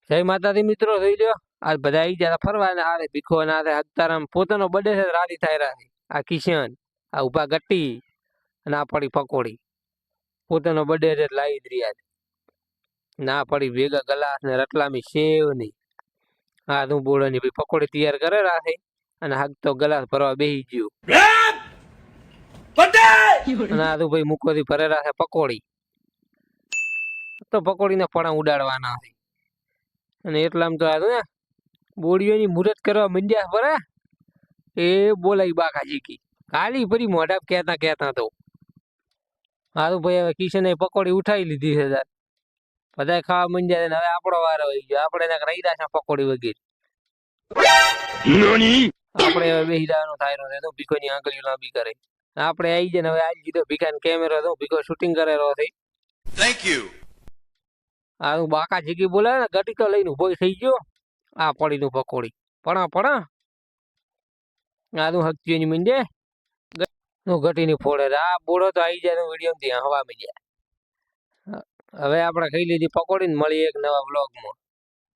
જય માતાજી મિત્રો, જોઈ લ્યો આજ બધા આવી ગયા ફરવા ને હારે ભીખો ને હારે હતારામ પોતાનો બર્થડે છે રાજી થાય રાજી. આ કિશન આ ઉભા ગટ્ટી અને આ પડી પકોડી પોતાનો બર્થડે છે લાવી જ રહ્યા છે. ના પડી ભેગા ગલાસ ને રતલામી સેવ ની હા તું બોલો ની ભાઈ પકોડી તૈયાર કરે રાખે અને હાક તો ગલાસ ભરવા બેસી ગયું અને આ તું ભાઈ મૂકોથી ભરે રાખે પકોડી તો પકોડીને પણા ઉડાડવાના છે. અને એટલામાં તો આ ને બોડીઓની મુહૂર્ત કરવા મંડ્યા પરે એ બોલાઈ બાકા જીકી ખાલી ફરી મોઢા કહેતા કહેતા તો સારું ભાઈ હવે કિશને પકોડી ઉઠાવી લીધી છે યાર. બધા ખાવા મંડ્યા ને હવે આપણો વારો આવી ગયો. આપણે એને રહી રહ્યા છે પકોડી વગેરે આપણે હવે બેસી જવાનું થાય રહ્યો તો ભીખોની આંગળીઓ લાંબી કરે આપણે આવી જાય ને હવે આવી દીધો ભીખાને કેમેરો તો ભીખો શૂટિંગ કરેલો છે. Thank you. આ બાકા જીકી બોલાવે ને ગટી તો લઈને ઉભો થઈ ગયો. આ પડી નું પકોડી પણા આ તું હકતી ની મંજે ઘટી ની ફોડે આ બોડો તો આવી જાય વિડીયો થી હવા મી જાય. હવે આપણે ખાઈ લીધી પકોડી ને મળી એક નવા વ્લોગમાં.